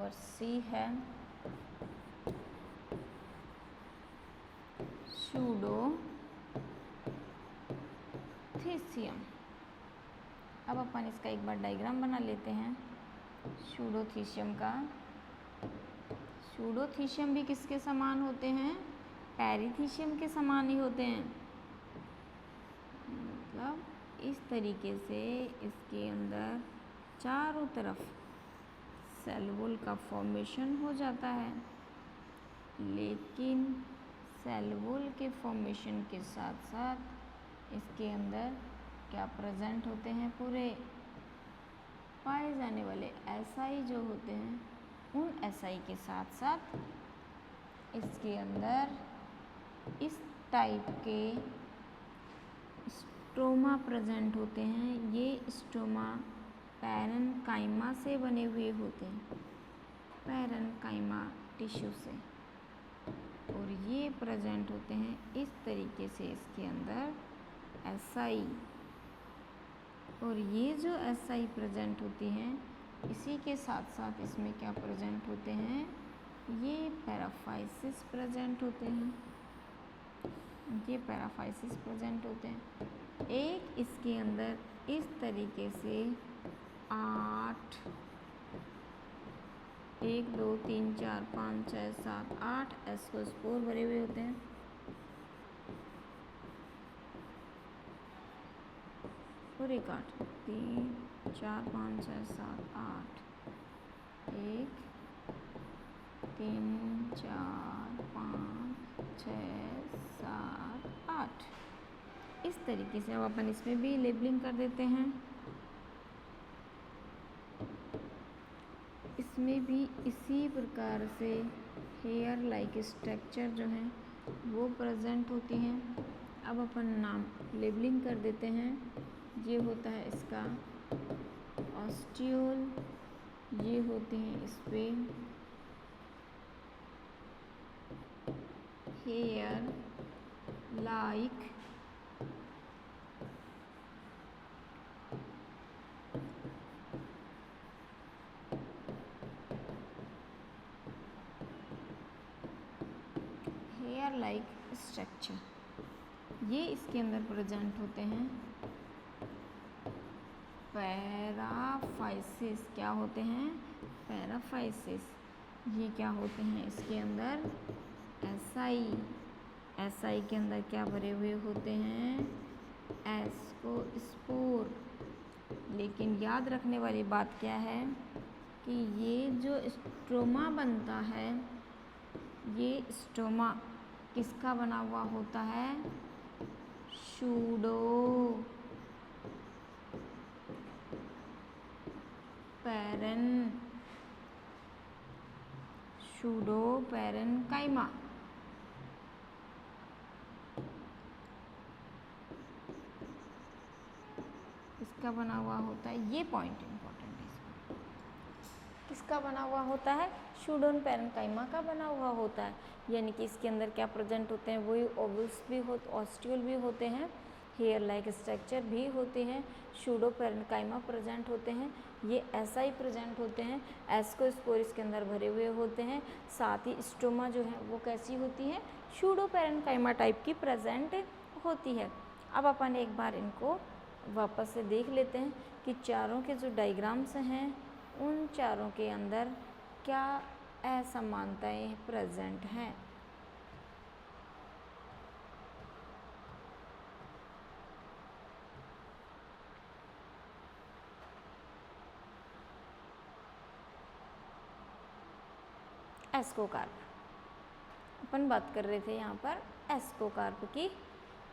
पर सी है सूडोथीसियम। अब अपन इसका एक बार डायग्राम बना लेते हैं सूडोथीसियम का। सूडोथीसियम भी किसके समान होते हैं? पेरिथीसियम के समान ही होते हैं। मतलब इस तरीके से इसके अंदर चारों तरफ सेल वॉल का फॉर्मेशन हो जाता है, लेकिन सेल वॉल के फॉर्मेशन के साथ साथ इसके अंदर क्या प्रेजेंट होते हैं? पूरे पाए जाने वाले एसआई जो होते हैं, उन एसआई के साथ साथ इसके अंदर इस टाइप के स्ट्रोमा प्रेजेंट होते हैं। ये स्ट्रोमा पैरेन्काइमा से बने हुए होते हैं, पैरेन्काइमा टिश्यू से, और ये प्रेजेंट होते हैं इस तरीके से इसके अंदर एसआई। और ये जो एसआई प्रेजेंट होती हैं, इसी के साथ साथ इसमें क्या प्रेजेंट होते हैं? ये पैराफाइसिस प्रेजेंट होते हैं, ये पैराफाइसिस प्रेजेंट होते हैं। एक इसके अंदर इस तरीके से 8 1 2 3 4 5 6 7 8 एस्कोस्पोर भरे हुए होते हैं। और एक 8 3 4 5 6 7 8 1 3 4 5 6 7 8। इस तरीके से अब अपन इसमें भी लेबलिंग कर देते हैं। इसमें भी इसी प्रकार से हेयर लाइक स्ट्रक्चर जो है वो प्रेजेंट होती हैं। अब अपन नाम लेबलिंग कर देते हैं। ये होता है इसका ऑस्टियोल, ये होते हैं इस पे हेयर लाइक स्ट्रक्चर, ये इसके अंदर प्रेजेंट होते हैं। पैराफाइसिस क्या होते हैं? पैराफाइसिस ये क्या होते हैं? इसके अंदर एसआई, एसआई के अंदर क्या भरे हुए होते हैं? एस्कोस्पोर। लेकिन याद रखने वाली बात क्या है कि ये जो स्ट्रोमा बनता है, ये स्ट्रोमा किसका बना हुआ होता है? Pseudo parenchyma. इसका बना हुआ होता है, ये पॉइंट इंपॉर्टेंट है इसमें। किसका बना हुआ होता है? सूडोन पैरेन्काइमा का बना हुआ होता है। यानी कि इसके अंदर क्या प्रेजेंट होते हैं? वही ओवल्स भी होते, ऑस्टियोल भी होते हैं, हेयर लाइक स्ट्रक्चर भी होते हैं, सूडो पैरेन्काइमा प्रेजेंट होते हैं, ये ऐसा ही प्रेजेंट होते हैं, एस्कोस्पोर इसके अंदर भरे हुए होते हैं। साथ ही स्ट्रोमा जो है वो कैसी होती है? सूडो पैरेन्काइमा टाइप की प्रेजेंट होती है। अब अपन एक बार इनको वापस से देख लेते हैं कि चारों के जो डायग्राम्स हैं उन चारों के अंदर क्या असमानताएं प्रेजेंट हैं। एस्कोकार्प, अपन बात कर रहे थे यहाँ पर एस्कोकार्प की,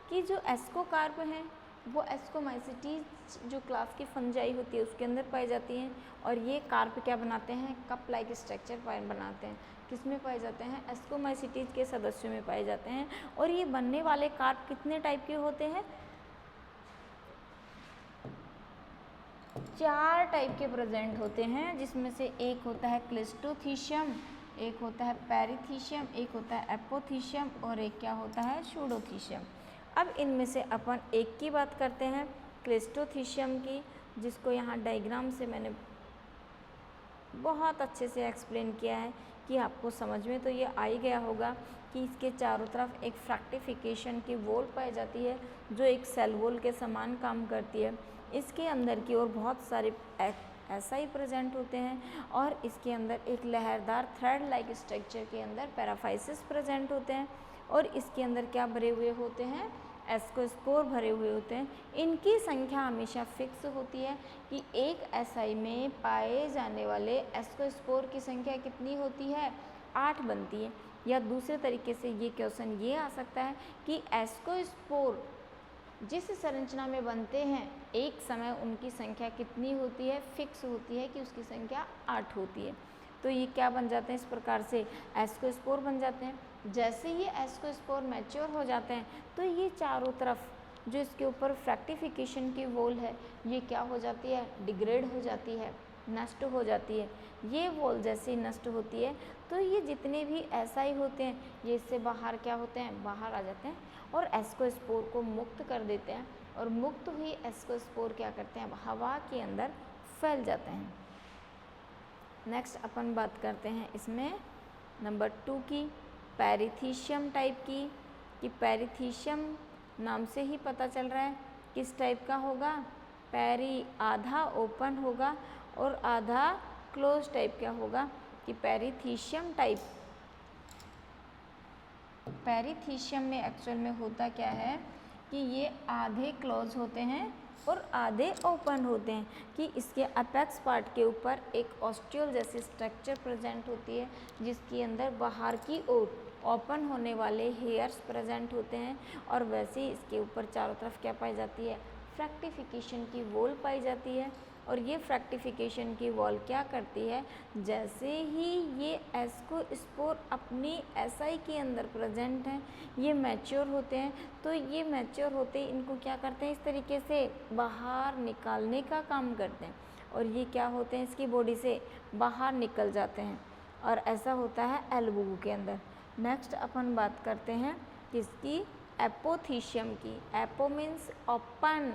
कि जो एस्कोकार्प हैं वो एस्कोमाइसिटीज जो क्लास की फंजाई होती है उसके अंदर पाई जाती हैं। और ये कार्प क्या बनाते हैं? कप लाइक स्ट्रक्चर बनाते हैं। किस में पाए जाते हैं? एस्कोमाइसिटीज के सदस्यों में पाए जाते हैं। और ये बनने वाले कार्प कितने टाइप के होते हैं? 4 टाइप के प्रेजेंट होते हैं, जिसमें से एक होता है क्लिस्टोथीशियम, एक होता है पेरिथीशियम, एक होता है एपोथीशियम, और एक क्या होता है? सूडोथीशियम। अब इनमें से अपन एक की बात करते हैं, क्लिस्टोथीशियम की, जिसको यहाँ डायग्राम से मैंने बहुत अच्छे से एक्सप्लेन किया है कि आपको समझ में तो ये आ ही गया होगा कि इसके चारों तरफ एक फ्रैक्टिफिकेशन की वॉल पाई जाती है जो एक सेल वॉल के समान काम करती है। इसके अंदर की ओर बहुत सारे एसआई प्रेजेंट होते हैं और इसके अंदर एक लहरदार थ्रेड लाइक स्ट्रक्चर के अंदर पैराफाइसिस प्रेजेंट होते हैं और इसके अंदर क्या भरे हुए होते हैं, एस्कोस्पोर भरे हुए होते हैं। इनकी संख्या हमेशा फिक्स होती है कि एक एसआई में पाए जाने वाले एस्कोस्पोर की संख्या कितनी होती है, 8 बनती है। या दूसरे तरीके से ये क्वेश्चन ये आ सकता है कि एस्कोस्पोर जिस संरचना में बनते हैं एक समय उनकी संख्या कितनी होती है, फिक्स होती है कि उसकी संख्या 8 होती है। तो ये क्या बन जाते हैं, इस प्रकार से एस्कोस्पोर बन जाते हैं। जैसे ये एस्कोस्पोर मैच्योर हो जाते हैं तो ये चारों तरफ जो इसके ऊपर फ्रैक्टिफिकेशन की वॉल है ये क्या हो जाती है, डिग्रेड हो जाती है, नष्ट हो जाती है। ये वॉल जैसे ही नष्ट होती है तो ये जितने भी एसआई होते हैं ये इससे बाहर क्या होते हैं, बाहर आ जाते हैं और एस्कोस्पोर को मुक्त कर देते हैं और मुक्त हुई एस्कोस्पोर क्या करते हैं, हवा के अंदर फैल जाते हैं। नेक्स्ट अपन बात करते हैं इसमें नंबर 2 की, पेरिथीशियम टाइप की, कि पेरिथीशियम नाम से ही पता चल रहा है किस टाइप का होगा, पेरी आधा ओपन होगा और आधा क्लोज टाइप का होगा। कि पेरिथीशियम टाइप, पेरिथीशियम में एक्चुअल में होता क्या है कि ये आधे क्लोज होते हैं और आधे ओपन होते हैं। कि इसके अपेक्स पार्ट के ऊपर एक ऑस्टियोल जैसी स्ट्रक्चर प्रेजेंट होती है जिसके अंदर बाहर की ओर ओपन होने वाले हेयर्स प्रेजेंट होते हैं और वैसे ही इसके ऊपर चारों तरफ क्या पाई जाती है, फ्रैक्टिफिकेशन की वॉल पाई जाती है। और ये फ्रैक्टिफिकेशन की वॉल क्या करती है, जैसे ही ये एस्कोस्पोर अपनी एसआई के अंदर प्रेजेंट हैं, ये मैच्योर होते हैं तो ये मैच्योर होते ही इनको क्या करते हैं, इस तरीके से बाहर निकालने का काम करते हैं और ये क्या होते हैं, इसकी बॉडी से बाहर निकल जाते हैं और ऐसा होता है एल्बो के अंदर। नेक्स्ट अपन बात करते हैं किसकी, एपोथीशियम की। एपो मीन्स ओपन,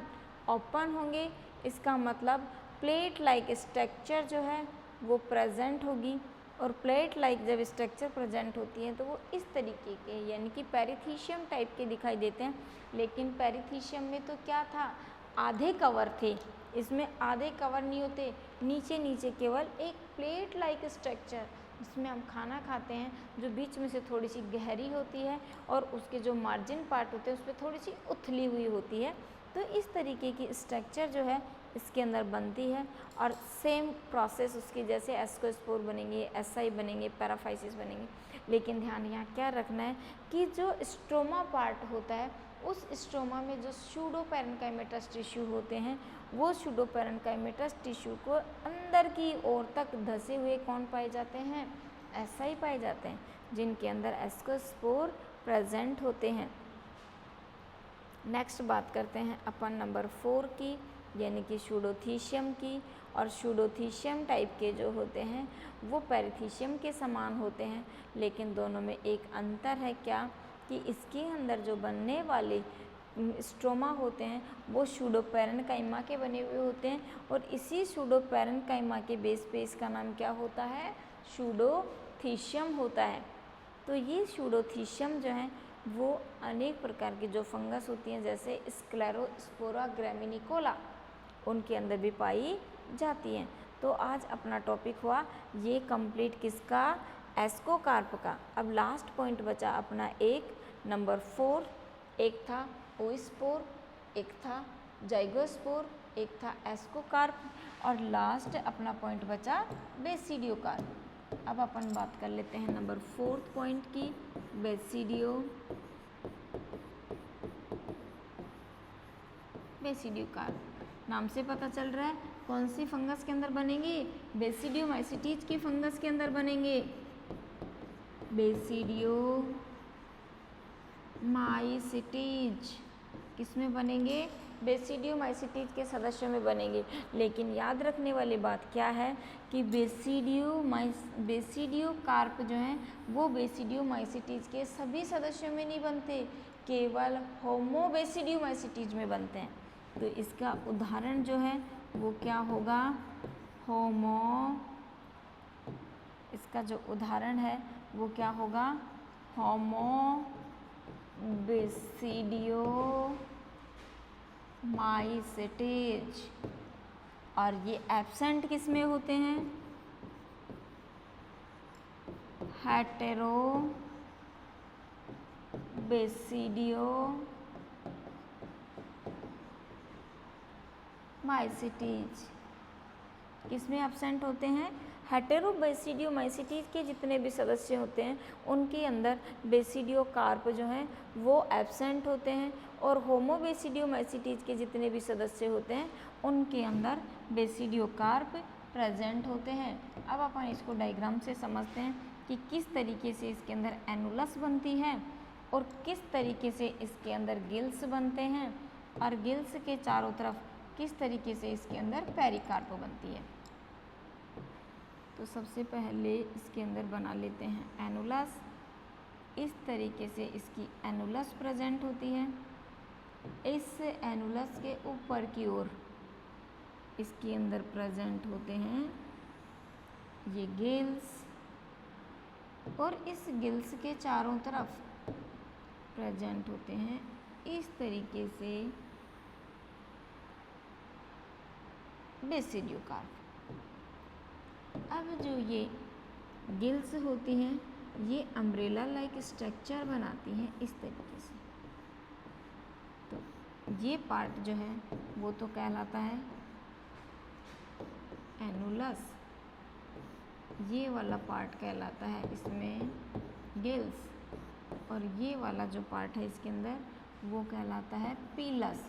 ओपन होंगे इसका मतलब प्लेट लाइक स्ट्रक्चर जो है वो प्रेजेंट होगी और प्लेट लाइक जब स्ट्रक्चर प्रेजेंट होती है तो वो इस तरीके के यानी कि पेरिथीशियम टाइप के दिखाई देते हैं। लेकिन पेरिथीशियम में तो क्या था, आधे कवर थे, इसमें आधे कवर नहीं होते, नीचे नीचे केवल एक प्लेट लाइक स्ट्रक्चर जिसमें हम खाना खाते हैं जो बीच में से थोड़ी सी गहरी होती है और उसके जो मार्जिन पार्ट होते हैं उस पर थोड़ी सी उथली हुई होती है। तो इस तरीके की स्ट्रक्चर जो है इसके अंदर बनती है और सेम प्रोसेस उसकी जैसे एस्कोस्पोर बनेंगे, एसआई बनेंगे, पैराफाइसिस बनेंगे। लेकिन ध्यान यहाँ क्या रखना है कि जो स्ट्रोमा पार्ट होता है उस स्ट्रोमा में जो सूडोपेरेन्काइमेटस टिश्यू होते हैं वो सूडोपेरेन्काइमेटस टिश्यू को अंदर की ओर तक धसे हुए कौन पाए जाते हैं, एसआई पाए जाते हैं जिनके अंदर एस्कोस्पोर प्रेजेंट होते हैं। नेक्स्ट बात करते हैं अपन नंबर 4 की यानी कि सूडोथीशियम की। और सूडोथीशियम टाइप के जो होते हैं वो पेरिथीशियम के समान होते हैं लेकिन दोनों में एक अंतर है क्या, कि इसके अंदर जो बनने वाले स्ट्रोमा होते हैं वो सूडोपेरेन्काइमा के बने हुए होते हैं और इसी सूडोपेरेन्काइमा के बेस पे इसका नाम क्या होता है, सूडोथीशियम होता है। तो ये सूडोथीशियम जो है वो अनेक प्रकार की जो फंगस होती हैं जैसे स्क्लेरोस्पोरा ग्रामिनिकोला उनके अंदर भी पाई जाती हैं। तो आज अपना टॉपिक हुआ ये कंप्लीट किसका, एस्कोकार्प का। अब लास्ट पॉइंट बचा अपना एक नंबर 4, एक था ओस्पोर, एक था जाइगोस्पोर, एक था एस्कोकार्प और लास्ट अपना पॉइंट बचा बेसिडियोकार्प। अब अपन बात कर लेते हैं नंबर 4 पॉइंट की, बेसिडियोकार्प। नाम से पता चल रहा है कौन सी फंगस के अंदर बनेंगे, बेसिडियोमाइसिटीज की फंगस के अंदर बनेंगे। बेसिडियोमाइसिटीज किसमें बनेंगे, बेसिडियोमाइसिटीज के सदस्यों में बनेंगे। लेकिन याद रखने वाली बात क्या है कि बेसिडियोकार्प जो हैं वो बेसिडियोमाइसिटीज के सभी सदस्यों में नहीं बनते, केवल होमोबेसिडियोमाइसिटीज में बनते हैं। तो इसका उदाहरण जो है वो क्या होगा, इसका जो उदाहरण है वो क्या होगा, होमो बेसिडियोमाइसिटीज। और ये एब्सेंट किस में होते हैं, हेटेरोबेसिडियोमाइसिटीज। किस में एब्सेंट होते हैं, हेटेरोबेसिडियोमाइसिटीज के जितने भी सदस्य होते हैं उनके अंदर बेसिडियोकार्प जो हैं वो एब्सेंट होते हैं, और होमोबेसिडियोमाइसिटीज के जितने भी सदस्य होते हैं उनके अंदर बेसिडियोकार्प प्रेजेंट होते हैं। अब अपन इसको डायग्राम से समझते हैं कि किस तरीके से इसके अंदर एनुलस बनती है और किस तरीके से इसके अंदर गिल्स बनते हैं, और गिल्स के चारों तरफ किस तरीके से इसके अंदर पेरिकार्प बनती है। तो सबसे पहले इसके अंदर बना लेते हैं एनुलस। इस तरीके से इसकी एनुलस प्रेजेंट होती है। इस एनुलस के ऊपर की ओर इसके अंदर प्रेजेंट होते हैं ये गिल्स, और इस गिल्स के चारों तरफ प्रेजेंट होते हैं इस तरीके से बेसिडियोकार्प। अब जो ये गिल्स होती हैं ये अम्ब्रेला लाइक स्ट्रक्चर बनाती हैं इस तरीके से। तो ये पार्ट जो है वो तो कहलाता है एनुलस, ये वाला पार्ट कहलाता है इसमें गिल्स, और ये वाला जो पार्ट है इसके अंदर वो कहलाता है पीलस।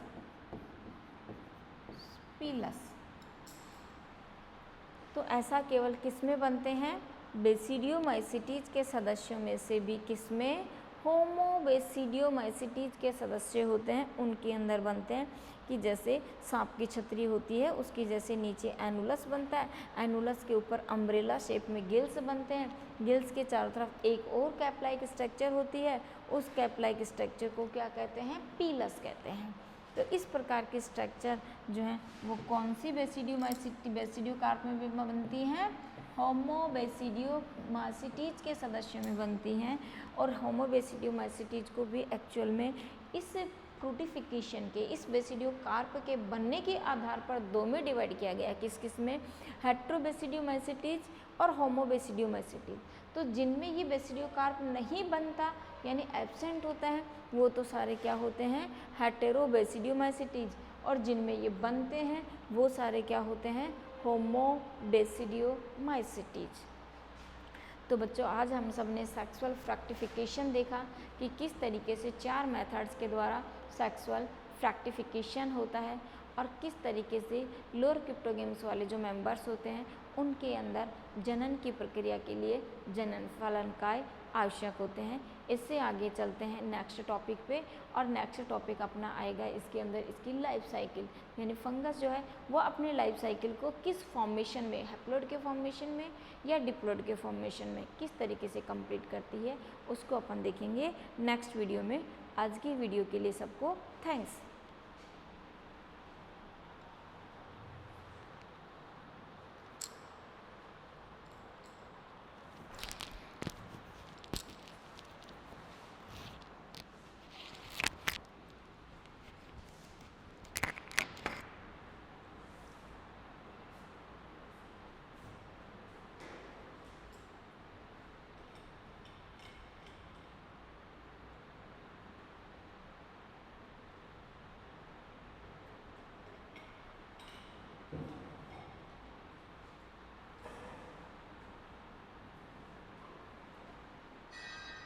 तो ऐसा केवल किस में बनते हैं, बेसिडियोमाइसिटीज के सदस्यों में से भी किस में, होमोबेसिडियोमाइसिटीज के सदस्य होते हैं उनके अंदर बनते हैं। कि जैसे सांप की छतरी होती है उसकी जैसे नीचे एनुलस बनता है, एनुलस के ऊपर अम्ब्रेला शेप में गिल्स बनते हैं, गिल्स के चारों तरफ एक और कैप लाइक स्ट्रक्चर होती है, उस कैप लाइक स्ट्रक्चर को क्या कहते हैं, पीलस कहते हैं। तो इस प्रकार की स्ट्रक्चर जो है वो कौन सी बेसिडियोकार्प में भी बनती हैं, होमोबेसिडियोमाइसिटीज के सदस्यों में बनती हैं। और होमोबेसिडियोमाइसिटीज को भी एक्चुअल में इस फ्रूटिफिकेशन के, इस बेसिडियोकार्प के बनने के आधार पर दो में डिवाइड किया गया है। किस किस में, हेटेरोबेसिडियोमाइसिटीज और होमोबेसिडियोमाइसिटीज। तो जिनमें ये बेसिडियोकार्प नहीं बनता यानी एब्सेंट होता है वो तो सारे क्या होते हैं, हेटेरोबेसिडियोमाइसिटीज, और जिनमें ये बनते हैं वो सारे क्या होते हैं, होमोबेसिडियोमाइसिटीज। तो बच्चों आज हम सब ने सेक्सुअल फ्रैक्टिफिकेशन देखा कि किस तरीके से 4 मेथड्स के द्वारा सेक्सुअल फ्रैक्टिफिकेशन होता है, और किस तरीके से लोअर क्रिप्टोगेम्स वाले जो मेंबर्स होते हैं उनके अंदर जनन की प्रक्रिया के लिए जनन फलनकाय आवश्यक होते हैं। इससे आगे चलते हैं नेक्स्ट टॉपिक पे, और नेक्स्ट टॉपिक अपना आएगा इसके अंदर इसकी लाइफ साइकिल, यानी फंगस जो है वो अपने लाइफ साइकिल को किस फॉर्मेशन में, हैप्लॉइड के फॉर्मेशन में या डिप्लॉइड के फॉर्मेशन में किस तरीके से कंप्लीट करती है उसको अपन देखेंगे नेक्स्ट वीडियो में। आज की वीडियो के लिए सबको थैंक्स।